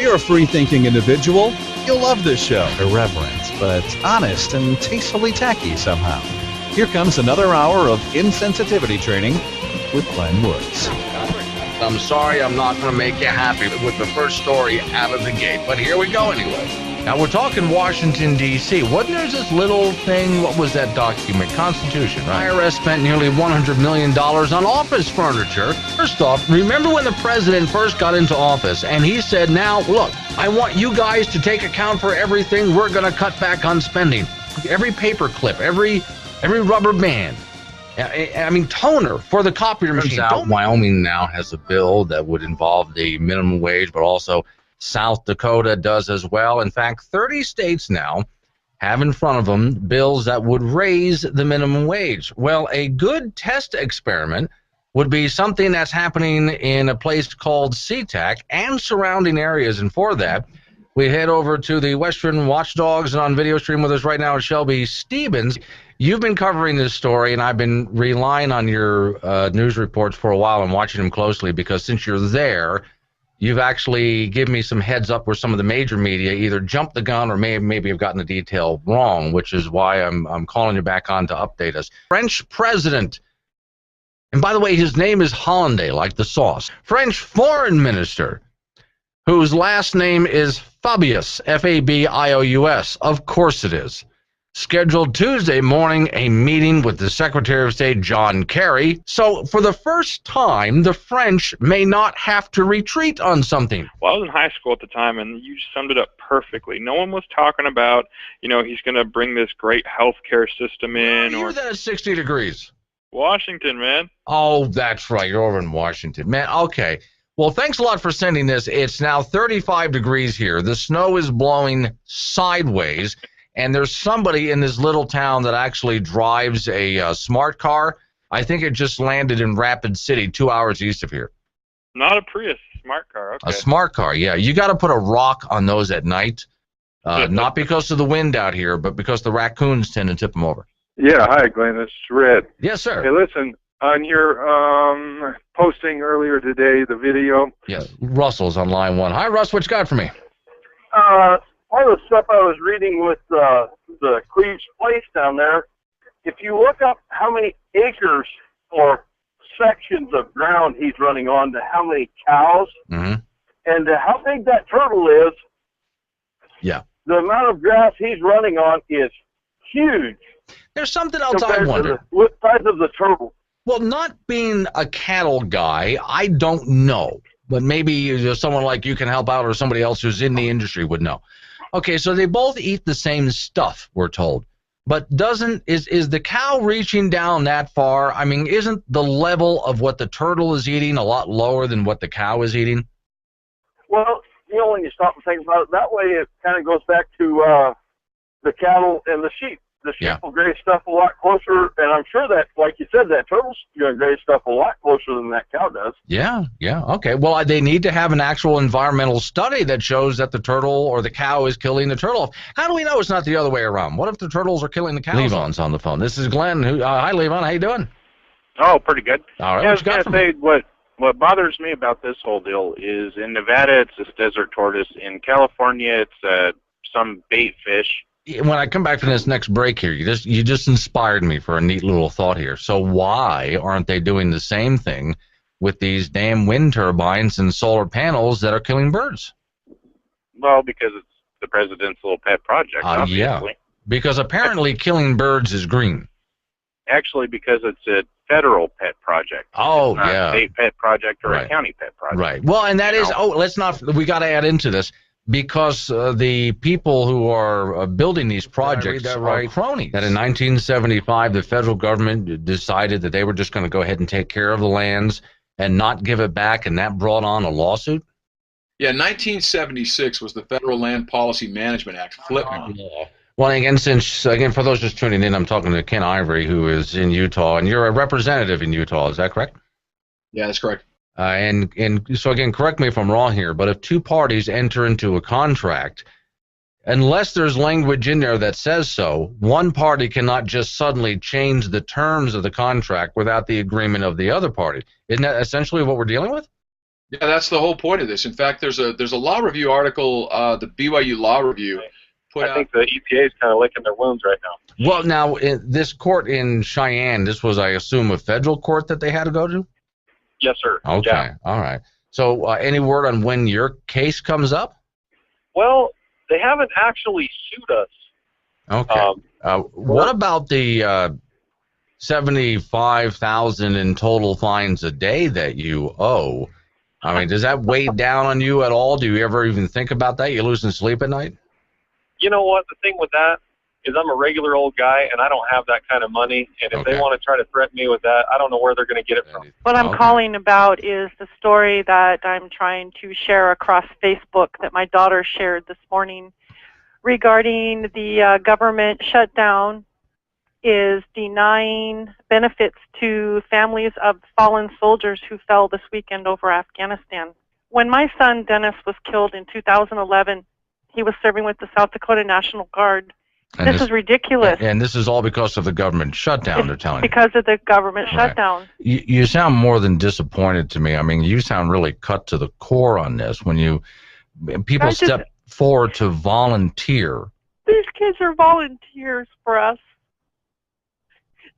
you're a free-thinking individual, you'll love this show. Irreverent, but honest and tastefully tacky somehow. Here comes another hour of insensitivity training with Glenn Woods. I'm sorry I'm not going to make you happy with the first story out of the gate, but here we go anyway. Now, we're talking Washington, D.C. Wasn't there this little thing, what was that document? Constitution, right? IRS spent nearly $100 million on office furniture. First off, remember when the president first got into office and he said, now, look, I want you guys to take account for everything. We're going to cut back on spending. Every paper clip, every rubber band. I mean, toner for the copier machine. Turns out Wyoming now has a bill that would involve the minimum wage, but also South Dakota does as well. In fact, 30 states now have in front of them bills that would raise the minimum wage. Well, a good test experiment would be something that's happening in a place called SeaTac and surrounding areas. And for that, we head over to the Western Watchdogs, and on video stream with us right now is Shelby Stevens. You've been covering this story, and I've been relying on your news reports for a while and watching them closely because since you're there, you've actually given me some heads up where some of the major media either jumped the gun or maybe have gotten the detail wrong, which is why I'm calling you back on to update us. French president, and by the way, his name is Hollanday, like the sauce. French foreign minister, whose last name is Fabius, Fabious. Of course it is. Scheduled Tuesday morning a meeting with the Secretary of State, John Kerry. So for the first time, the French may not have to retreat on something. Well, I was in high school at the time, and you summed it up perfectly. No one was talking about, he's going to bring this great healthcare system in. You're at 60 degrees. Washington, man. Oh, that's right. You're over in Washington. Man, okay. Well, thanks a lot for sending this. It's now 35 degrees here. The snow is blowing sideways. And there's somebody in this little town that actually drives a smart car. I think it just landed in Rapid City, 2 hours east of here. Not a Prius, smart car. Okay. A smart car, yeah. You got to put a rock on those at night, not because of the wind out here, but because the raccoons tend to tip them over. Yeah, hi, Glenn. This is Red. Yes, sir. Hey, listen, on your posting earlier today, the video. Yeah, Russell's on line one. Hi, Russ. What you got for me? All the stuff I was reading with the Cleves Place down there, if you look up how many acres or sections of ground he's running on to how many cows and how big that turtle is, yeah, the amount of grass he's running on is huge. There's something else I wonder. What size of the turtle? Well, not being a cattle guy, I don't know. But maybe someone like you can help out or somebody else who's in the industry would know. Okay, so they both eat the same stuff, we're told. But is the cow reaching down that far? I mean, isn't the level of what the turtle is eating a lot lower than what the cow is eating? Well, when you stop and think about it that way, it kind of goes back to the cattle and the sheep. The sheep will graze stuff a lot closer, and I'm sure that, like you said, that turtle's going to graze stuff a lot closer than that cow does. Yeah, okay. Well, they need to have an actual environmental study that shows that the turtle or the cow is killing the turtle. How do we know it's not the other way around? What if the turtles are killing the cows? Levon's on the phone. This is Glenn. Hi, Levon. How you doing? Oh, pretty good. All right. Yeah, I was going to say, what bothers me about this whole deal is in Nevada, it's this desert tortoise. In California, it's some bait fish. When I come back from this next break here, you just inspired me for a neat little thought here. So why aren't they doing the same thing with these damn wind turbines and solar panels that are killing birds? Well, because it's the president's little pet project, obviously. Yeah, because apparently killing birds is green. Actually, because it's a federal pet project. Oh, it's not yeah. a state pet project or a county pet project. Right. Well, and that is, we got to add into this. Because the people who are building these projects are cronies. That in 1975, the federal government decided that they were just going to go ahead and take care of the lands and not give it back, and that brought on a lawsuit? Yeah, 1976 was the Federal Land Policy Management Act, FLIP law. Well, again, for those just tuning in, I'm talking to Ken Ivory, who is in Utah, and you're a representative in Utah. Is that correct? Yeah, that's correct. And so, again, correct me if I'm wrong here, but if two parties enter into a contract, unless there's language in there that says so, one party cannot just suddenly change the terms of the contract without the agreement of the other party. Isn't that essentially what we're dealing with? Yeah, that's the whole point of this. In fact, there's a law review article, the BYU Law Review, put out. I think the EPA is kind of licking their wounds right now. Well, now, this court in Cheyenne, this was, I assume, a federal court that they had to go to? Yes, sir. Okay, Yeah. all right. So any word on when your case comes up? Well, they haven't actually sued us. Okay. What about the 75,000 in total fines a day that you owe? I mean, does that weigh down on you at all? Do you ever even think about that? You losing sleep at night? You know what? The thing with that is I'm a regular old guy, and I don't have that kind of money. And if they want to try to threaten me with that, I don't know where they're going to get it from. What I'm calling about is the story that I'm trying to share across Facebook that my daughter shared this morning regarding the government shutdown is denying benefits to families of fallen soldiers who fell this weekend over Afghanistan. When my son Dennis was killed in 2011, he was serving with the South Dakota National Guard. And this is ridiculous. And this is all because of the government shutdown, they're telling you. Because of the government shutdown. You sound more than disappointed to me. I mean, you sound really cut to the core on this when people step forward to volunteer. These kids are volunteers for us.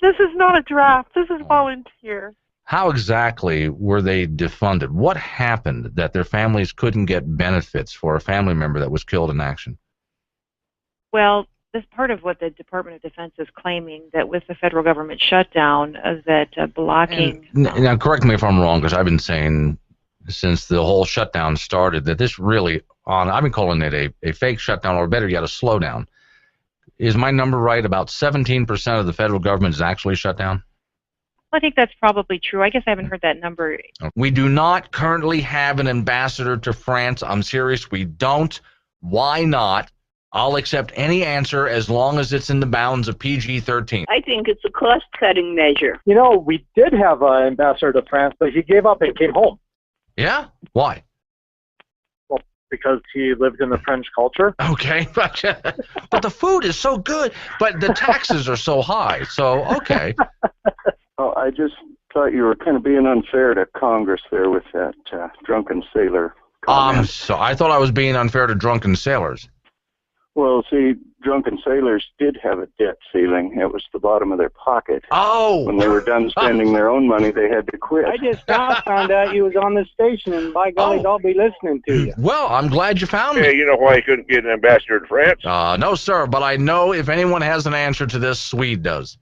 This is not a draft. This is volunteer. How exactly were they defunded? What happened that their families couldn't get benefits for a family member that was killed in action? Well, this part of what the Department of Defense is claiming, that with the federal government shutdown, that blocking... Now, correct me if I'm wrong, because I've been saying since the whole shutdown started that this really, I've been calling it a fake shutdown, or better yet, a slowdown. Is my number right? About 17% of the federal government is actually shut down? I think that's probably true. I guess I haven't heard that number. We do not currently have an ambassador to France. I'm serious, we don't. Why not? I'll accept any answer as long as it's in the bounds of PG-13. I think it's a cost-cutting measure. You know, we did have an ambassador to France, but he gave up and came home. Yeah? Why? Well, because he lived in the French culture. Okay, but the food is so good, but the taxes are so high, so okay. Oh, I just thought you were kind of being unfair to Congress there with that drunken sailor comment. So I thought I was being unfair to drunken sailors. Well, see, drunken sailors did have a debt ceiling. It was the bottom of their pocket. Oh! When they were done spending their own money, they had to quit. I just now found out you was on this station, and by golly, I'll be listening to you. Well, I'm glad you found me. Hey, you know why you couldn't get an ambassador to France? No, sir, but I know if anyone has an answer to this, Swede does.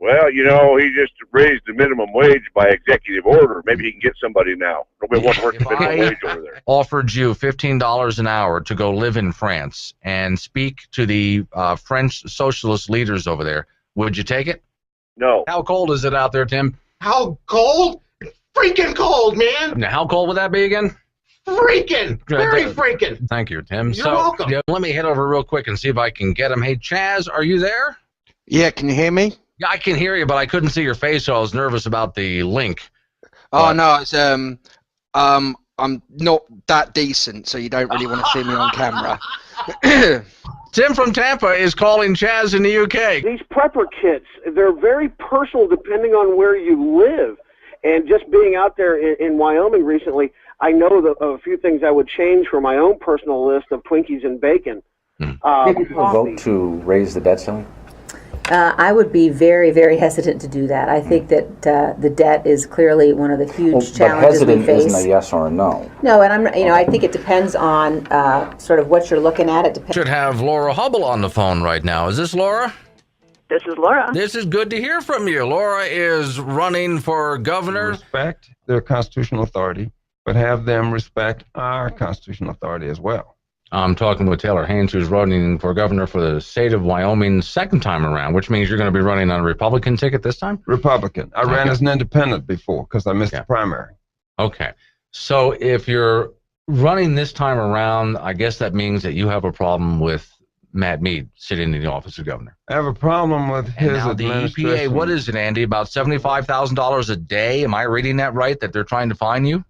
Well, you know, he just raised the minimum wage by executive order. Maybe he can get somebody now. Nobody wants to work the minimum wage over there. Offered you $15 an hour to go live in France and speak to the French socialist leaders over there, would you take it? No. How cold is it out there, Tim? How cold? Freaking cold, man. Now, how cold would that be again? Freaking. Very freaking. Thank you, Tim. You're welcome. Yeah, let me head over real quick and see if I can get him. Hey, Chaz, are you there? Yeah, can you hear me? Yeah, I can hear you, but I couldn't see your face, so I was nervous about the link. Oh, no, it's I'm not that decent, so you don't really want to see me on camera. Tim from Tampa is calling Chaz in the UK. These prepper kits, they're very personal depending on where you live. And just being out there in Wyoming recently, I know a few things I would change for my own personal list of Twinkies and bacon. Maybe people vote to raise the debt ceiling? I would be very, very hesitant to do that. I think that the debt is clearly one of the huge challenges we face. But hesitant isn't a yes or a no. No, and I think it depends on sort of what you're looking at. It depends. Should have Laura Hubble on the phone right now. Is this Laura? This is Laura. This is good to hear from you. Laura is running for governor. Respect their constitutional authority, but have them respect our constitutional authority as well. I'm talking with Taylor Haynes, who's running for governor for the state of Wyoming second time around, which means you're going to be running on a Republican ticket this time? Republican. I ran as an independent before because I missed the primary. Okay. So if you're running this time around, I guess that means that you have a problem with Matt Mead sitting in the office of governor. I have a problem with his now the administration. EPA, what is it, Andy? About $75,000 a day? Am I reading that right, that they're trying to fine you?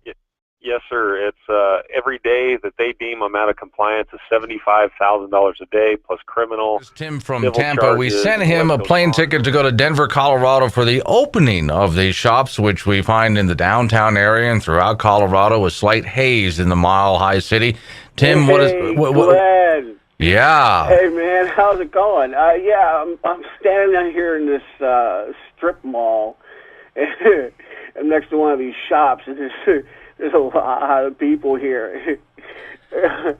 Yes, sir. It's every day that they deem I'm out of compliance is $75,000 a day plus criminal. Tim from civil Tampa. We charges, sent and the him list a goes plane on. ticket to go to Denver, Colorado for the opening of these shops, which we find in the downtown area and throughout Colorado with slight haze in the Mile-High City. Tim, Hey, Glenn. Yeah. Hey, man, how's it going? I'm standing out here in this strip mall and next to one of these shops, and there's a lot of people here.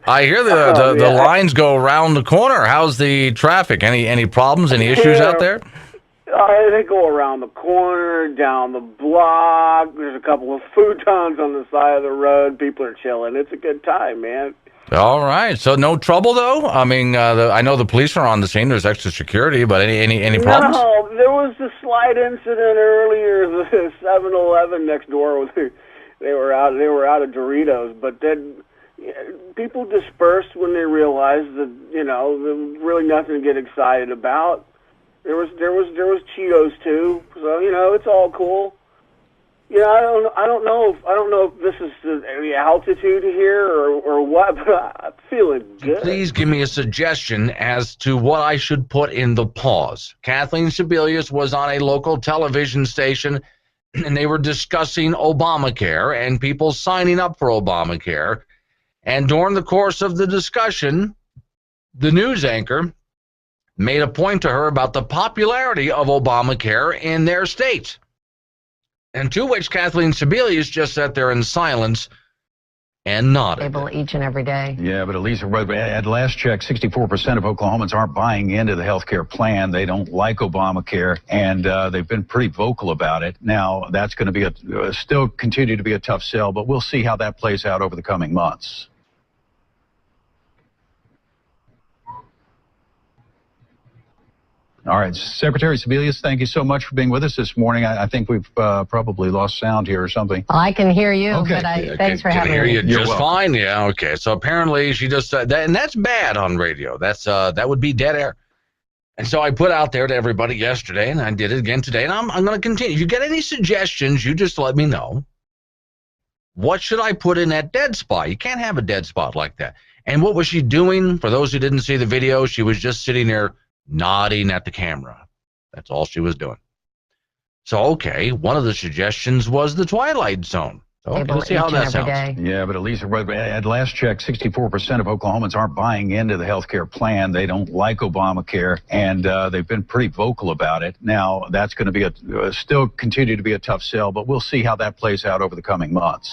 I hear the lines go around the corner. How's the traffic? Any problems? Any issues out there? They go around the corner, down the block. There's a couple of futons on the side of the road. People are chilling. It's a good time, man. All right. So no trouble though. I mean, I know the police are on the scene. There's extra security, but any problems? No, there was a slight incident earlier. The 7-Eleven next door, they were out of Doritos, but then people dispersed when they realized that there was really nothing to get excited about. There was Cheetos too, so it's all cool. I don't know if this is the altitude here or what, but I'm feeling good. Please give me a suggestion as to what I should put in the pause. Kathleen Sebelius was on a local television station, and they were discussing Obamacare and people signing up for Obamacare. And during the course of the discussion, the news anchor made a point to her about the popularity of Obamacare in their state. And to which Kathleen Sebelius just sat there in silence and nodded. Each and every day. Yeah, but at least at last check, 64% of Oklahomans aren't buying into the health care plan. They don't like Obamacare, and they've been pretty vocal about it. Now, that's going to be still continue to be a tough sell, but we'll see how that plays out over the coming months. All right, Secretary Sebelius, thank you so much for being with us this morning. I think we've probably lost sound here or something. I can hear you, Okay. but thanks for having me. Can hear you You're just welcome. fine. Yeah, okay. So apparently she just that, and that's bad on radio. That would be dead air. And so I put out there to everybody yesterday, and I did it again today, and I'm going to continue. If you get any suggestions, you just let me know. What should I put in that dead spot? You can't have a dead spot like that. And what was she doing? For those who didn't see the video, she was just sitting there nodding at the camera. That's all she was doing. So, okay, one of the suggestions was the Twilight Zone. So, okay, let's see how that sounds. Yeah, but at least at last check, 64% of Oklahomans aren't buying into the health care plan. They don't like Obamacare, and they've been pretty vocal about it. Now, that's going to be still continue to be a tough sell, but we'll see how that plays out over the coming months.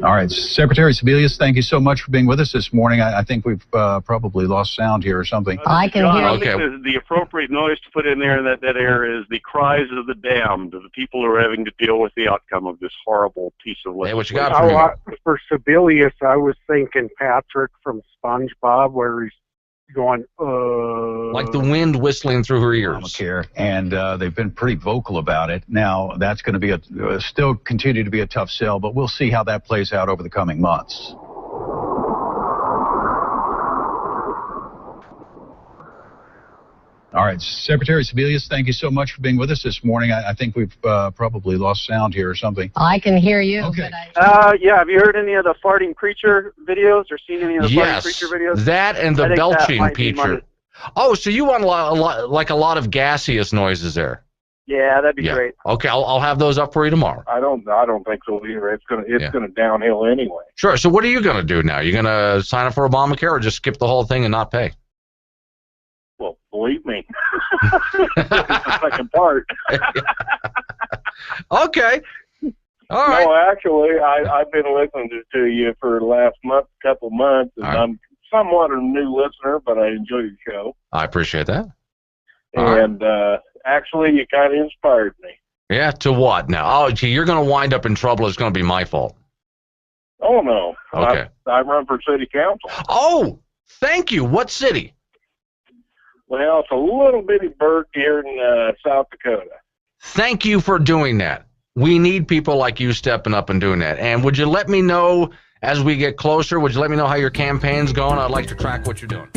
All right, Secretary Sebelius, thank you so much for being with us this morning. I think we've probably lost sound here or something. I can hear I think the appropriate noise to put in there in that area is the cries of the damned, of the people who are having to deal with the outcome of this horrible piece of legislation. What you got for me? For Sebelius, I was thinking Patrick from SpongeBob, where he's going, like the wind whistling through her ears. Obamacare, and they've been pretty vocal about it. Now, that's going to be still continue to be a tough sell, but we'll see how that plays out over the coming months. All right, Secretary Sebelius, thank you so much for being with us this morning. I think we've probably lost sound here or something. I can hear you. Okay. Yeah, have you heard any of the farting preacher videos or seen any of the farting preacher videos? That and the belching preacher. Oh, so you want a lot of gaseous noises there? Yeah, that'd be great. Okay, I'll have those up for you tomorrow. I don't think so either. It's gonna downhill anyway. Sure. So what are you gonna do now? You gonna sign up for Obamacare or just skip the whole thing and not pay? Well, believe me, the second part. Okay. All right. No, actually, I've been listening to you for the last couple months, and I'm somewhat a new listener, but I enjoy your show. I appreciate that. And actually, you kind of inspired me. Yeah, to what now? Oh, gee, you're going to wind up in trouble. It's going to be my fault. Oh, no. Okay. I run for city council. Oh, thank you. What city? Well, it's a little bitty burg here in South Dakota. Thank you for doing that. We need people like you stepping up and doing that. And would you let me know as we get closer? Would you let me know how your campaign's going? I'd like to track what you're doing.